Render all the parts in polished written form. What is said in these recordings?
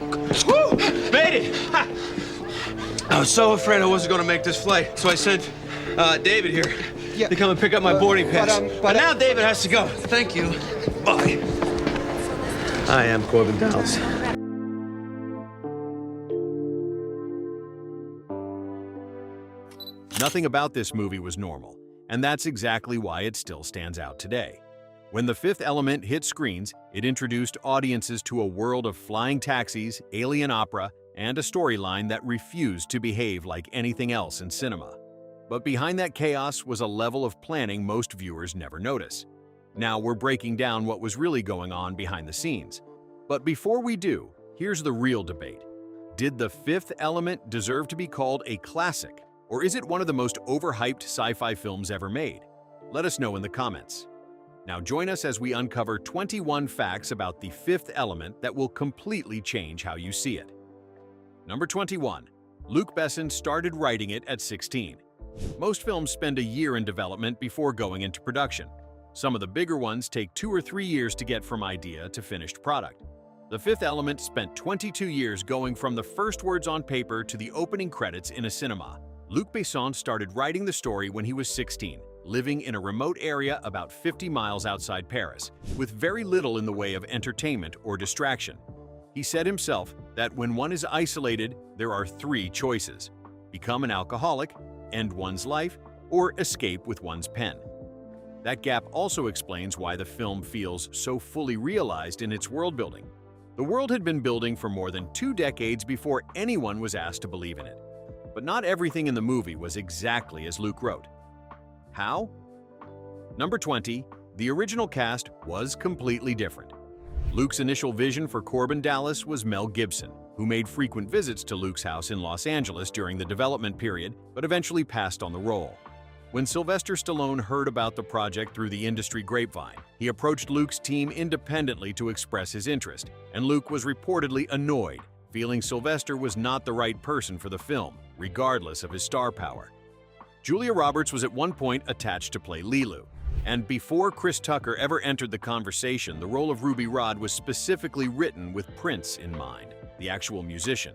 Woo! Made it! Ha! I was so afraid I wasn't going to make this flight, so I sent David here to come and pick up my boarding pass. But now David has to go. Thank you. Bye. I am Corbin Dallas. Nothing about this movie was normal, and that's exactly why it still stands out today. When The Fifth Element hit screens, it introduced audiences to a world of flying taxis, alien opera, and a storyline that refused to behave like anything else in cinema. But behind that chaos was a level of planning most viewers never notice. Now we're breaking down what was really going on behind the scenes. But before we do, here's the real debate. Did The Fifth Element deserve to be called a classic, or is it one of the most overhyped sci-fi films ever made? Let us know in the comments. Now join us as we uncover 21 facts about The Fifth Element that will completely change how you see it. Number 21. Luc Besson started writing it at 16. Most films spend a year in development before going into production. Some of the bigger ones take 2 or 3 years to get from idea to finished product. The Fifth Element spent 22 years going from the first words on paper to the opening credits in a cinema. Luc Besson started writing the story when he was 16, living in a remote area about 50 miles outside Paris, with very little in the way of entertainment or distraction. He said himself that when one is isolated, there are 3 choices: become an alcoholic, end one's life, or escape with one's pen. That gap also explains why the film feels so fully realized in its world building. The world had been building for more than 2 decades before anyone was asked to believe in it. But not everything in the movie was exactly as Luc wrote. How? Number 20. The original cast was completely different. Luc's initial vision for Corbin Dallas was Mel Gibson, who made frequent visits to Luc's house in Los Angeles during the development period, but eventually passed on the role. When Sylvester Stallone heard about the project through the industry grapevine, he approached Luc's team independently to express his interest, and Luc was reportedly annoyed, feeling Sylvester was not the right person for the film, regardless of his star power. Julia Roberts was at one point attached to play Leeloo, and before Chris Tucker ever entered the conversation, the role of Ruby Rhod was specifically written with Prince in mind, the actual musician.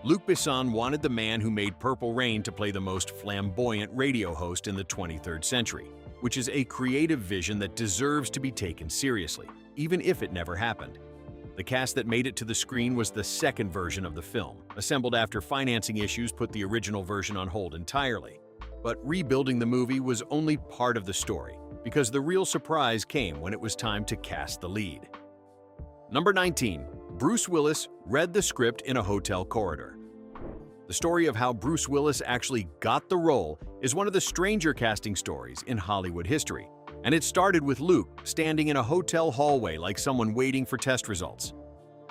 Luc Besson wanted the man who made Purple Rain to play the most flamboyant radio host in the 23rd century, which is a creative vision that deserves to be taken seriously, even if it never happened. The cast that made it to the screen was the second version of the film, assembled after financing issues put the original version on hold entirely. But rebuilding the movie was only part of the story, because the real surprise came when it was time to cast the lead. Number 19. Bruce Willis read the script in a hotel corridor. The story of how Bruce Willis actually got the role is one of the stranger casting stories in Hollywood history, and it started with Luc standing in a hotel hallway like someone waiting for test results.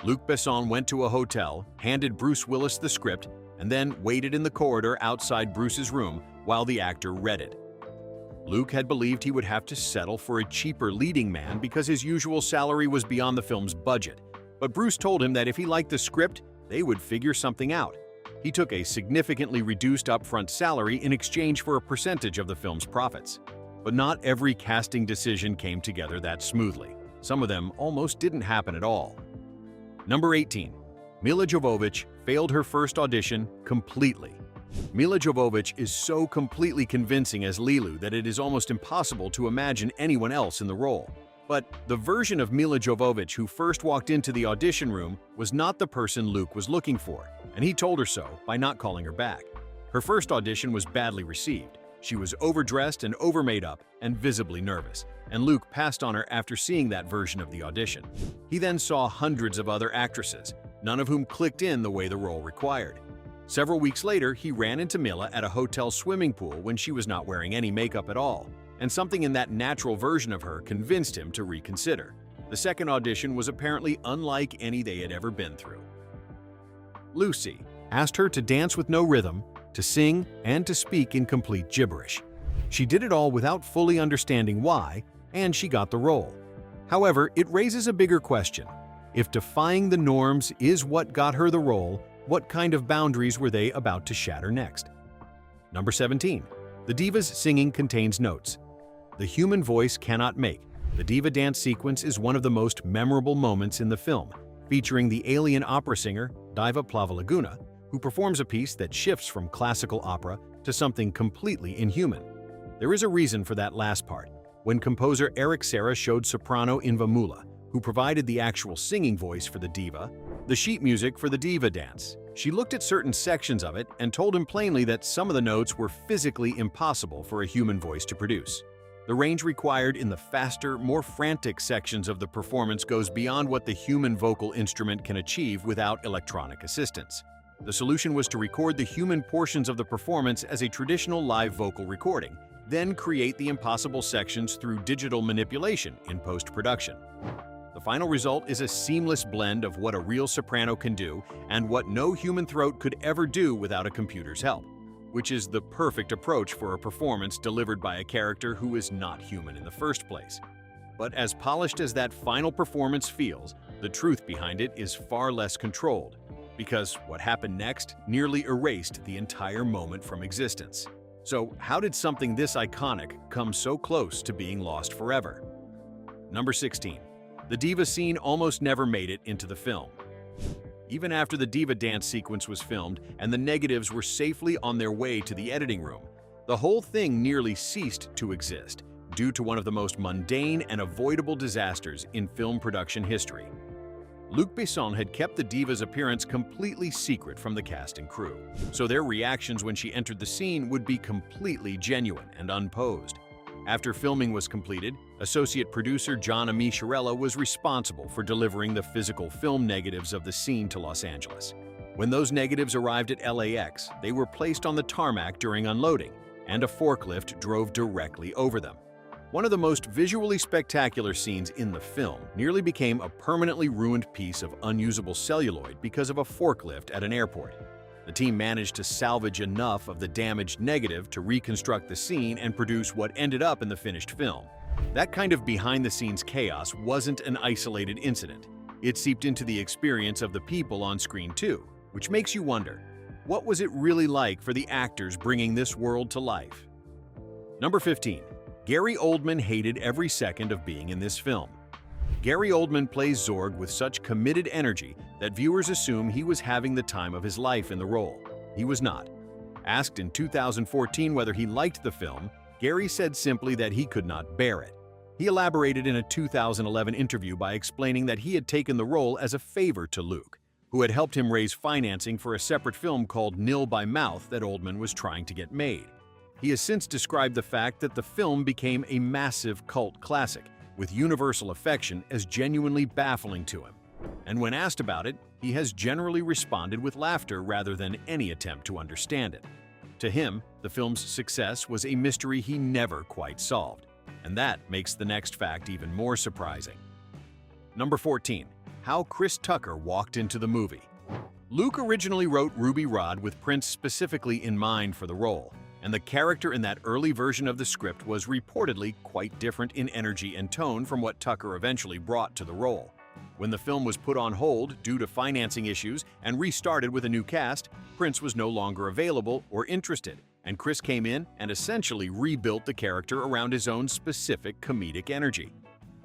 Luc Besson went to a hotel, handed Bruce Willis the script, and then waited in the corridor outside Bruce's room while the actor read it. Luc had believed he would have to settle for a cheaper leading man because his usual salary was beyond the film's budget. But Bruce told him that if he liked the script, they would figure something out. He took a significantly reduced upfront salary in exchange for a percentage of the film's profits. But not every casting decision came together that smoothly. Some of them almost didn't happen at all. Number 18. Milla Jovovich failed her first audition completely. Milla Jovovich is so completely convincing as Leeloo that it is almost impossible to imagine anyone else in the role. But the version of Milla Jovovich who first walked into the audition room was not the person Luc was looking for, and he told her so by not calling her back. Her first audition was badly received. She was overdressed and overmade up and visibly nervous, and Luc passed on her after seeing that version of the audition. He then saw hundreds of other actresses, none of whom clicked in the way the role required. Several weeks later, he ran into Milla at a hotel swimming pool when she was not wearing any makeup at all, and something in that natural version of her convinced him to reconsider. The second audition was apparently unlike any they had ever been through. Lucy asked her to dance with no rhythm, to sing, and to speak in complete gibberish. She did it all without fully understanding why, and she got the role. However, it raises a bigger question. If defying the norms is what got her the role, what kind of boundaries were they about to shatter next? Number 17. The Diva's singing contains notes the human voice cannot make. The Diva dance sequence is one of the most memorable moments in the film, featuring the alien opera singer Diva, who performs a piece that shifts from classical opera to something completely inhuman. There is a reason for that last part. When composer Eric Serra showed soprano Milla, who provided the actual singing voice for the diva, the sheet music for the diva dance, she looked at certain sections of it and told him plainly that some of the notes were physically impossible for a human voice to produce. The range required in the faster, more frantic sections of the performance goes beyond what the human vocal instrument can achieve without electronic assistance. The solution was to record the human portions of the performance as a traditional live vocal recording, then create the impossible sections through digital manipulation in post-production. The final result is a seamless blend of what a real soprano can do and what no human throat could ever do without a computer's help, which is the perfect approach for a performance delivered by a character who is not human in the first place. But as polished as that final performance feels, the truth behind it is far less controlled, because what happened next nearly erased the entire moment from existence. So how did something this iconic come so close to being lost forever? Number 16. The diva scene almost never made it into the film. Even after the diva dance sequence was filmed and the negatives were safely on their way to the editing room, the whole thing nearly ceased to exist due to one of the most mundane and avoidable disasters in film production history. Luc Besson had kept the diva's appearance completely secret from the cast and crew, so their reactions when she entered the scene would be completely genuine and unposed. After filming was completed, associate producer John Amicherella was responsible for delivering the physical film negatives of the scene to Los Angeles. When those negatives arrived at LAX, they were placed on the tarmac during unloading, and a forklift drove directly over them. One of the most visually spectacular scenes in the film nearly became a permanently ruined piece of unusable celluloid because of a forklift at an airport. The team managed to salvage enough of the damaged negative to reconstruct the scene and produce what ended up in the finished film. That kind of behind-the-scenes chaos wasn't an isolated incident. It seeped into the experience of the people on screen too, which makes you wonder, what was it really like for the actors bringing this world to life? Number 15. Gary Oldman hated every second of being in this film. Gary Oldman plays Zorg with such committed energy that viewers assume he was having the time of his life in the role. He was not. Asked in 2014 whether he liked the film, Gary said simply that he could not bear it. He elaborated in a 2011 interview by explaining that he had taken the role as a favor to Luke, who had helped him raise financing for a separate film called Nil by Mouth that Oldman was trying to get made. He has since described the fact that the film became a massive cult classic, with universal affection as genuinely baffling to him. And when asked about it, he has generally responded with laughter rather than any attempt to understand it. To him, the film's success was a mystery he never quite solved, and that makes the next fact even more surprising. Number 14. How Chris Tucker walked into the movie. Luke originally wrote Ruby Rhod with Prince specifically in mind for the role, and the character in that early version of the script was reportedly quite different in energy and tone from what Tucker eventually brought to the role. When the film was put on hold due to financing issues and restarted with a new cast, Prince was no longer available or interested, and Chris came in and essentially rebuilt the character around his own specific comedic energy.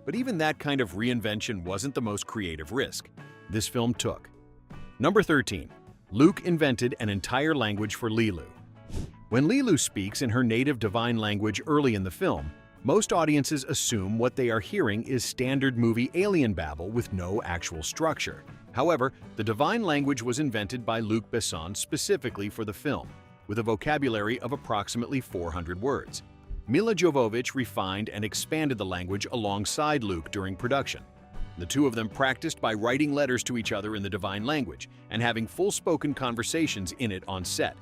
But even that kind of reinvention wasn't the most creative risk this film took. Number 13. Luke invented an entire language for Leeloo. When Leeloo speaks in her native divine language early in the film, most audiences assume what they are hearing is standard movie alien babble with no actual structure. However, the divine language was invented by Luc Besson specifically for the film, with a vocabulary of approximately 400 words. Milla Jovovich refined and expanded the language alongside Luke during production. The two of them practiced by writing letters to each other in the divine language and having full-spoken conversations in it on set.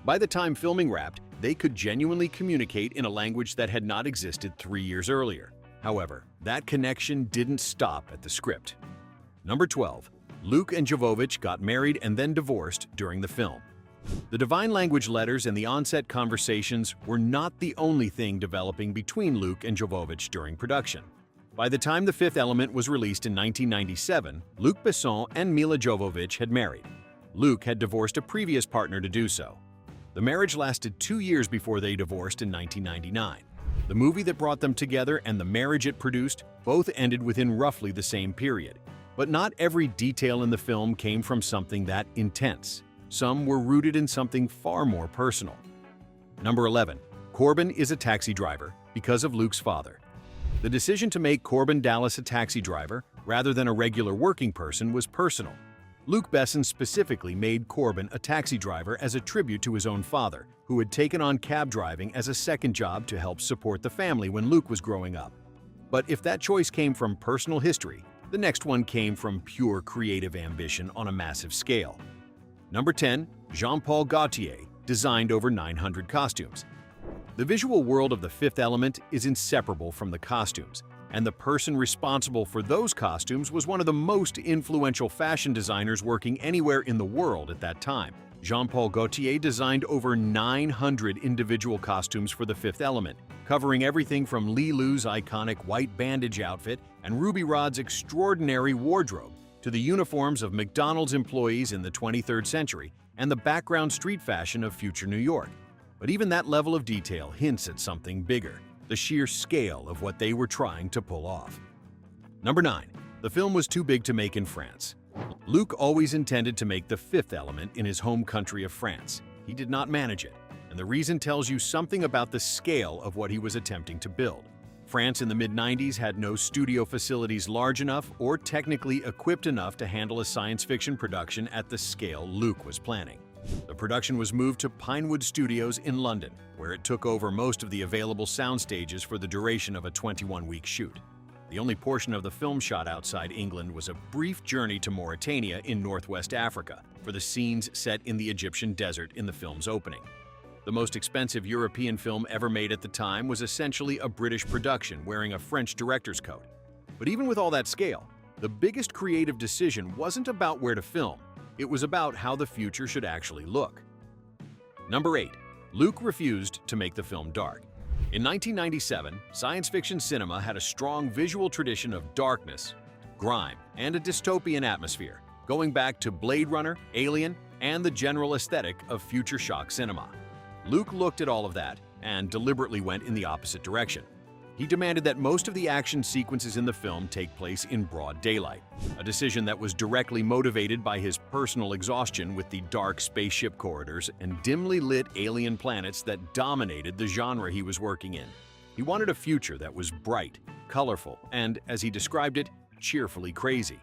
By the time filming wrapped, they could genuinely communicate in a language that had not existed 3 years earlier. However, that connection didn't stop at the script. Number 12. Luke and Jovovich got married and then divorced during the film. The divine language letters and the on-set conversations were not the only thing developing between Luke and Jovovich during production. By the time The Fifth Element was released in 1997, Luc Besson and Milla Jovovich had married. Luke had divorced a previous partner to do so. The marriage lasted 2 years before they divorced in 1999. The movie that brought them together and the marriage it produced both ended within roughly the same period. But not every detail in the film came from something that intense. Some were rooted in something far more personal. Number 11. Corbin is a taxi driver because of Luke's father. The decision to make Corbin Dallas a taxi driver rather than a regular working person was personal. Luke Besson specifically made Corbin a taxi driver as a tribute to his own father, who had taken on cab driving as a second job to help support the family when Luke was growing up. But if that choice came from personal history, the next one came from pure creative ambition on a massive scale. Number 10. Jean-Paul Gaultier designed over 900 costumes. The visual world of The Fifth Element is inseparable from the costumes, and the person responsible for those costumes was one of the most influential fashion designers working anywhere in the world at that time. Jean-Paul Gaultier designed over 900 individual costumes for The Fifth Element, covering everything from Leeloo's iconic white bandage outfit and Ruby Rod's extraordinary wardrobe to the uniforms of McDonald's employees in the 23rd century and the background street fashion of future New York. But even that level of detail hints at something bigger, the sheer scale of what they were trying to pull off. Number 9. The film was too big to make in France. Luke always intended to make The Fifth Element in his home country of France. He did not manage it, and the reason tells you something about the scale of what he was attempting to build. France in the mid-90s had no studio facilities large enough or technically equipped enough to handle a science fiction production at the scale Luke was planning. The production was moved to Pinewood Studios in London, where it took over most of the available sound stages for the duration of a 21-week shoot. The only portion of the film shot outside England was a brief journey to Mauritania in northwest Africa for the scenes set in the Egyptian desert in the film's opening. The most expensive European film ever made at the time was essentially a British production wearing a French director's coat. But even with all that scale, the biggest creative decision wasn't about where to film, it was about how the future should actually look. Number 8. Luke refused to make the film dark. In 1997, science fiction cinema had a strong visual tradition of darkness, grime, and a dystopian atmosphere, going back to Blade Runner, Alien, and the general aesthetic of future shock cinema. Luke looked at all of that and deliberately went in the opposite direction. He demanded that most of the action sequences in the film take place in broad daylight, a decision that was directly motivated by his personal exhaustion with the dark spaceship corridors and dimly lit alien planets that dominated the genre he was working in. He wanted a future that was bright, colorful, and, as he described it, cheerfully crazy.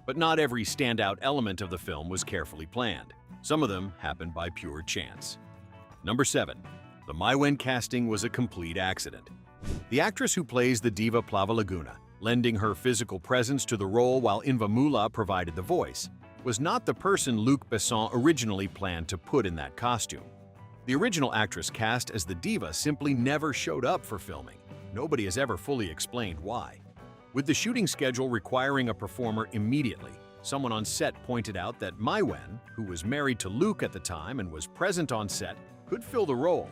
But not every standout element of the film was carefully planned. Some of them happened by pure chance. Number 7. The Maiwen casting was a complete accident. The actress who plays the Diva Plava Laguna, lending her physical presence to the role while Milla provided the voice, was not the person Luc Besson originally planned to put in that costume. The original actress cast as the Diva simply never showed up for filming. Nobody has ever fully explained why. With the shooting schedule requiring a performer immediately, someone on set pointed out that Maiwen, who was married to Luke at the time and was present on set, could fill the role.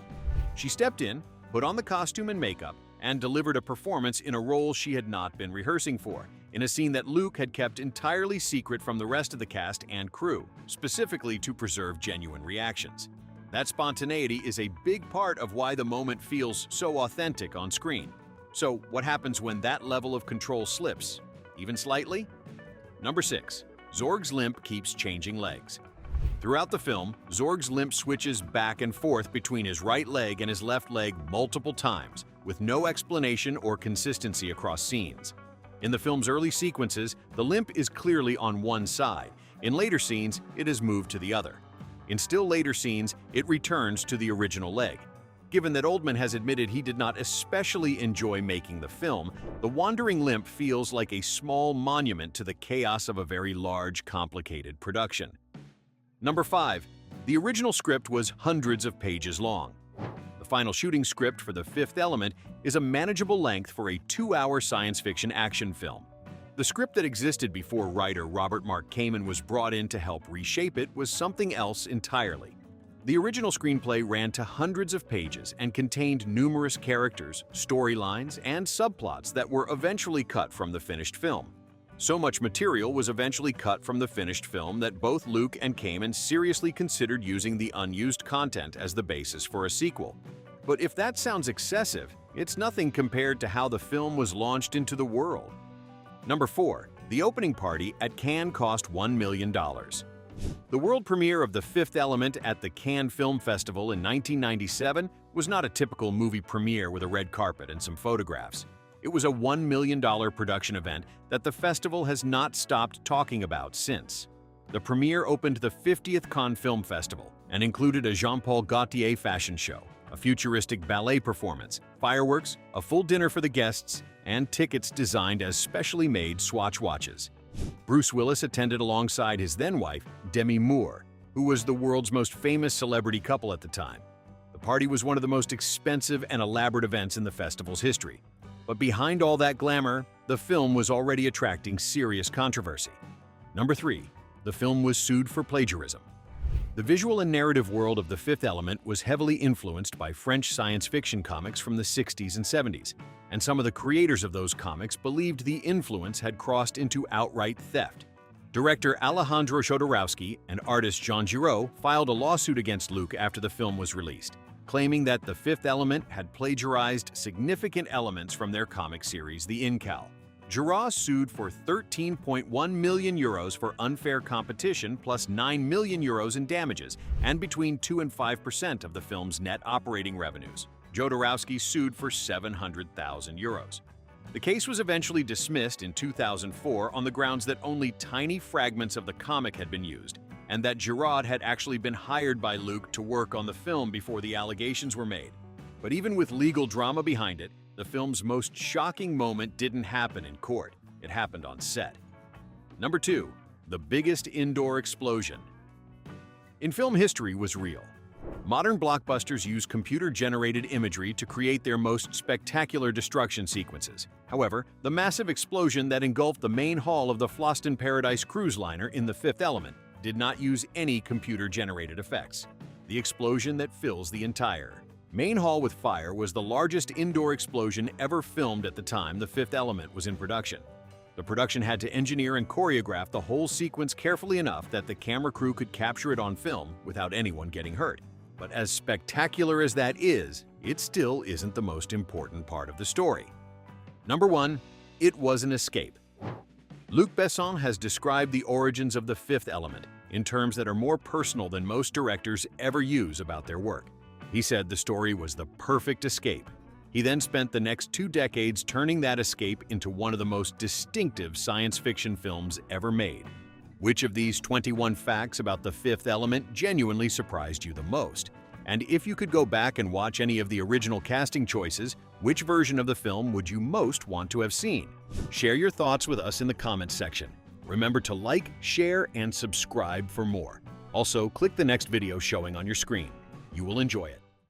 She stepped in, put on the costume and makeup, and delivered a performance in a role she had not been rehearsing for, in a scene that Luke had kept entirely secret from the rest of the cast and crew, specifically to preserve genuine reactions. That spontaneity is a big part of why the moment feels so authentic on screen. So, what happens when that level of control slips, even slightly? Number 6. Zorg's limp keeps changing legs. Throughout the film, Zorg's limp switches back and forth between his right leg and his left leg multiple times, with no explanation or consistency across scenes. In the film's early sequences, the limp is clearly on one side. In later scenes, it is moved to the other. In still later scenes, it returns to the original leg. Given that Oldman has admitted he did not especially enjoy making the film, the wandering limp feels like a small monument to the chaos of a very large, complicated production. Number 5. The original script was hundreds of pages long. The final shooting script for The Fifth Element is a manageable length for a 2-hour science fiction action film. The script that existed before writer Robert Mark Kamen was brought in to help reshape it was something else entirely. The original screenplay ran to hundreds of pages and contained numerous characters, storylines, and subplots that were eventually cut from the finished film. So much material was eventually cut from the finished film that both Luke and Kamen seriously considered using the unused content as the basis for a sequel. But if that sounds excessive, it's nothing compared to how the film was launched into the world. Number 4. The opening party at Cannes cost $1 million. The world premiere of The Fifth Element at the Cannes Film Festival in 1997 was not a typical movie premiere with a red carpet and some photographs. It was a $1 million production event that the festival has not stopped talking about since. The premiere opened the 50th Cannes Film Festival and included a Jean-Paul Gaultier fashion show, a futuristic ballet performance, fireworks, a full dinner for the guests, and tickets designed as specially made Swatch watches. Bruce Willis attended alongside his then-wife, Demi Moore, who was the world's most famous celebrity couple at the time. The party was one of the most expensive and elaborate events in the festival's history. But behind all that glamour, the film was already attracting serious controversy. Number 3. The film was sued for plagiarism. The visual and narrative world of The Fifth Element was heavily influenced by French science fiction comics from the 60s and 70s, and some of the creators of those comics believed the influence had crossed into outright theft. Director Alejandro Jodorowsky and artist Jean Giraud filed a lawsuit against Luc after the film was released, claiming that The Fifth Element had plagiarized significant elements from their comic series, The Incal. Giraud sued for €13.1 million for unfair competition plus €9 million in damages and between 2 and 5% of the film's net operating revenues. Jodorowsky sued for €700,000. The case was eventually dismissed in 2004 on the grounds that only tiny fragments of the comic had been used, and that Giraud had actually been hired by Luc to work on the film before the allegations were made. But even with legal drama behind it, the film's most shocking moment didn't happen in court. It happened on set. Number 2. The biggest indoor explosion in film history was real. Modern blockbusters use computer-generated imagery to create their most spectacular destruction sequences. However, the massive explosion that engulfed the main hull of the Fhloston Paradise cruise liner in The Fifth Element did not use any computer-generated effects. The explosion that fills the entire main hall with fire was the largest indoor explosion ever filmed at the time The Fifth Element was in production. The production had to engineer and choreograph the whole sequence carefully enough that the camera crew could capture it on film without anyone getting hurt. But as spectacular as that is, it still isn't the most important part of the story. Number 1. It was an escape. Luc Besson has described the origins of The Fifth Element in terms that are more personal than most directors ever use about their work. He said the story was the perfect escape. He then spent the next 2 decades turning that escape into one of the most distinctive science fiction films ever made. Which of these 21 facts about The Fifth Element genuinely surprised you the most? And if you could go back and watch any of the original casting choices, which version of the film would you most want to have seen? Share your thoughts with us in the comments section. Remember to like, share, and subscribe for more. Also, click the next video showing on your screen. You will enjoy it.